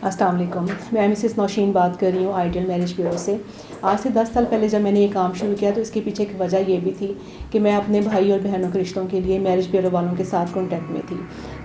अस्सलाम वालेकुम, मैं मिसेस नौशीन बात कर रही हूँ आइडियल मैरिज ब्यूरो से। आज से 10 साल पहले जब मैंने ये काम शुरू किया तो इसके पीछे एक वजह ये भी थी कि मैं अपने भाई और बहनों के रिश्तों के लिए मैरिज ब्यूरो वालों के साथ कॉन्टैक्ट में थी।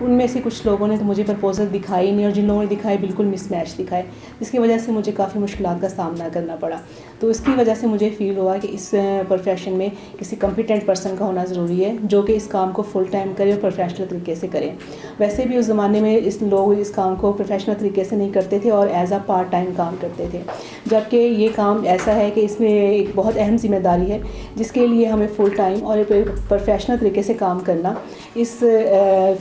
उनमें से कुछ लोगों ने तो मुझे प्रपोजल दिखाई नहीं, और जिन लोगों ने दिखाए बिल्कुल मिसमैच दिखाए, जिसकी वजह से मुझे काफ़ी मुश्किलात का सामना करना पड़ा। तो इसकी वजह से मुझे फ़ील हुआ कि इस प्रोफेशन में किसी कॉम्पिटेंट पर्सन का होना ज़रूरी है, जो कि इस काम को फुल टाइम करे और प्रोफेशनल तरीके से करे। वैसे भी उस ज़माने में लोग इस काम को प्रोफेशनल तरीके से नहीं करते थे और एज अ पार्ट टाइम काम करते थे, जबकि ये काम ऐसा है कि इसमें एक बहुत अहम ज़िम्मेदारी है जिसके लिए हमें फुल टाइम और प्रोफेशनल तरीके से काम करना इस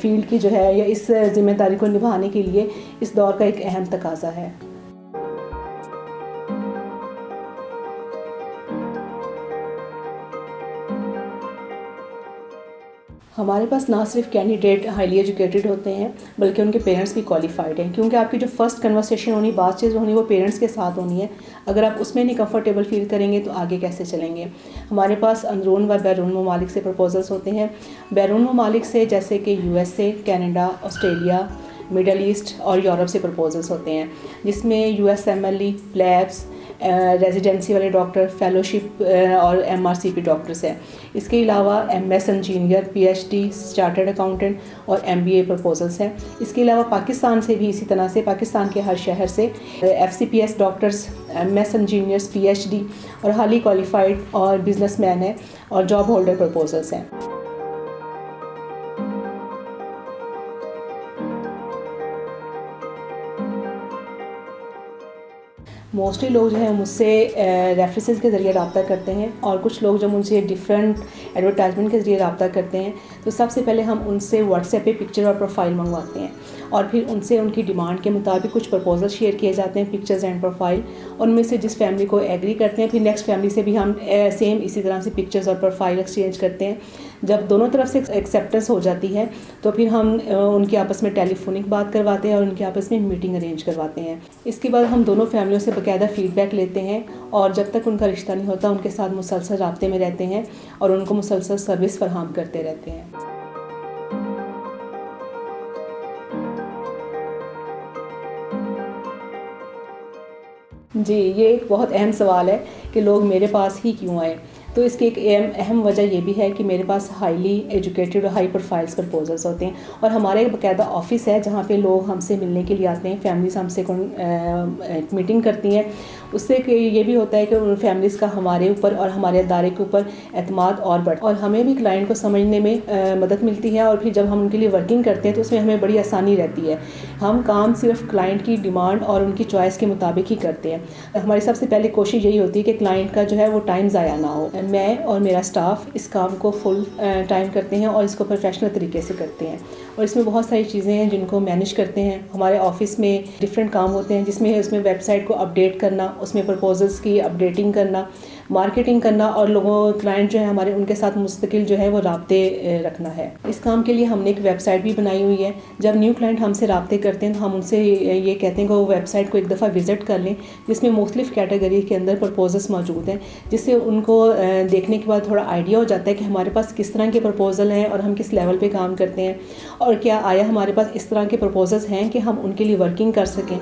फील्ड की जो है या इस ज़िम्मेदारी को निभाने के लिए इस दौर का एक अहम तकाज़ा है। हमारे पास ना सिर्फ कैंडिडेट हाईली एजुकेटेड होते हैं बल्कि उनके पेरेंट्स भी क्वालिफाइड हैं, क्योंकि आपकी जो फर्स्ट कन्वर्सेशन होनी, बातचीत होनी, वो पेरेंट्स के साथ होनी है। अगर आप उसमें नहीं कंफर्टेबल फील करेंगे तो आगे कैसे चलेंगे। हमारे पास अंदरून व बैरून ममालिक से प्रपोजल्स होते हैं। बैरून ममालिक से जैसे कि USA, Canada, Australia, middle east और यूरोप से प्रपोजल्स होते हैं, जिसमें USMLE, प्लेब्स, रेजिडेंसी वाले डॉक्टर, फेलोशिप और MRCP डॉक्टर्स हैं। इसके अलावा MS engineer, PhD, chartered accountant और MBA प्रपोजल्स हैं। इसके अलावा पाकिस्तान से भी इसी तरह से, पाकिस्तान के हर शहर से FCPS doctors, MS engineers, PhD और हाईली क्वालिफाइड और बिजनेसमैन हैं और जॉब होल्डर प्रपोजल्स हैं। मोस्टली लोग जो है मुझसे रेफरेंसेस के ज़रिए रब्ता करते हैं, और कुछ लोग जब मुझसे डिफरेंट एडवर्टाइजमेंट के ज़रिए रब्ता करते हैं तो सबसे पहले हम उनसे व्हाट्सएप पे पिक्चर और प्रोफाइल मंगवाते हैं, और फिर उनसे उनकी डिमांड के मुताबिक कुछ प्रपोजल शेयर किए जाते हैं, पिक्चर्स एंड प्रोफाइल। उनमें से जिस फैमिली को एग्री करते हैं, फिर नेक्स्ट फैमिली से भी हम सेम इसी तरह से पिक्चर्स और प्रोफाइल एक्सचेंज करते हैं। जब दोनों तरफ से एक्सेप्टेंस हो जाती है तो फिर हम उनकी आपस में टेलीफोनिक बात करवाते हैं और उनके आपस में मीटिंग अरेंज करवाते हैं। इसके बाद हम दोनों फैमिलियों से बाकायदा फ़ीडबैक लेते हैं, और जब तक उनका रिश्ता नहीं होता उनके साथ मुसलसल राब्ते में रहते हैं और उनको मुसलसल सर्विस फराहम करते रहते हैं। जी, ये एक बहुत अहम सवाल है कि लोग मेरे पास ही क्यों आए। तो इसकी एक अहम वजह ये भी है कि मेरे पास हाईली एजुकेटेड और हाई प्रोफाइल्स प्रपोजल्स होते हैं, और हमारा एक बाकायदा ऑफिस है जहाँ पे लोग हमसे मिलने के लिए आते हैं, फैमिलीज हमसे मीटिंग करती हैं। उससे ये भी होता है कि उन फैमिलीज़ का हमारे ऊपर और हमारे अदारे के ऊपर एतमाद और बढ़ता है, और हमें भी क्लाइंट को समझने में मदद मिलती है, और फिर जब हम उनके लिए वर्किंग करते हैं तो उसमें हमें बड़ी आसानी रहती है। हम काम सिर्फ क्लाइंट की डिमांड और उनकी चॉइस के मुताबिक ही करते हैं। हमारी सबसे पहले कोशिश यही होती है कि क्लाइंट का जो है वो टाइम ज़ाया ना हो। मैं और मेरा स्टाफ इस काम को फुल टाइम करते हैं और इसको प्रोफेशनल तरीके से करते हैं, और इसमें बहुत सारी चीज़ें हैं जिनको मैनेज करते हैं। हमारे ऑफिस में डिफरेंट काम होते हैं, जिसमें उसमें वेबसाइट को अपडेट करना, उसमें प्रपोजल्स की अपडेटिंग करना, मार्केटिंग करना, और लोगों क्लाइंट जो है हमारे उनके साथ मुस्तकिल जो है वो राब्ते रखना है। इस काम के लिए हमने एक वेबसाइट भी बनाई हुई है। जब न्यू क्लाइंट हमसे राब्ते करते हैं तो हम उनसे ये कहते हैं कि वो वेबसाइट को एक दफ़ा विज़िट कर लें, जिसमें मुख्तलिफ़ कैटेगरी के अंदर प्रपोजल्स मौजूद हैं, जिससे उनको देखने के बाद थोड़ा आइडिया हो जाता है कि हमारे पास किस तरह के प्रपोजल हैं और हम किस लेवल पे काम करते हैं, और क्या आया हमारे पास इस तरह के प्रपोजल्स हैं कि हम उनके लिए वर्किंग कर सकें।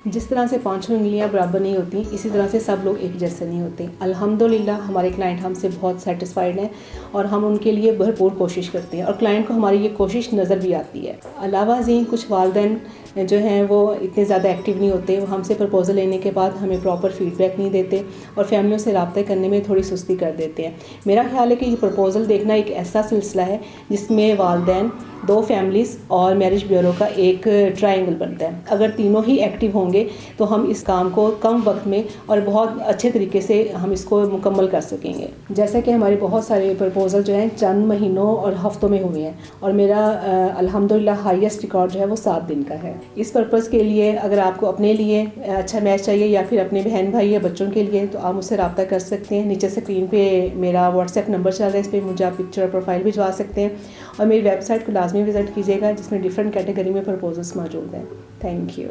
जिस तरह से पाँचों उंगलियां बराबर नहीं होती, इसी तरह से सब लोग एक जैसे नहीं होते। अल्हम्दुलिल्लाह हमारे क्लाइंट हमसे बहुत सेटिस्फाइड हैं और हम उनके लिए भरपूर कोशिश करते हैं, और क्लाइंट को हमारी ये कोशिश नज़र भी आती है। अलावा जी कुछ वालिदैन जो हैं वो इतने ज़्यादा एक्टिव नहीं होते, वो हमसे प्रपोजल लेने के बाद हमें प्रॉपर फीडबैक नहीं देते और फैमिलियों से रब्ता करने में थोड़ी सुस्ती कर देते हैं। मेरा ख्याल है कि ये प्रपोजल देखना एक ऐसा सिलसिला है जिसमें वालिदैन, दो फैमिलीज़ और मैरिज ब्यूरो का एक ट्रायंगल बनता है। अगर तीनों ही एक्टिव होंगे तो हम इस काम को कम वक्त में और बहुत अच्छे तरीके से हम इसको मुकम्मल कर सकेंगे। जैसा कि हमारे बहुत सारे प्रपोजल जो हैं चंद महीनों और हफ्तों में हुए हैं, और मेरा अल्हम्दुलिल्लाह हाईएस्ट रिकॉर्ड जो है वो 7 दिन का है। इस पर्पज़ के लिए अगर आपको अपने लिए अच्छा मैच चाहिए या फिर अपने बहन भाई या बच्चों के लिए, तो आप मुझसे रब्ता कर सकते हैं। नीचे स्क्रीन पे मेरा व्हाट्सएप नंबर चल रहा है, इस पर मुझे आप पिक्चर और प्रोफाइल भिजवा सकते हैं, और मेरी वेबसाइट को लाजमी विज़िट कीजिएगा जिसमें डिफरेंट कैटेगरी में प्रपोजल्स मौजूद हैं। Thank you.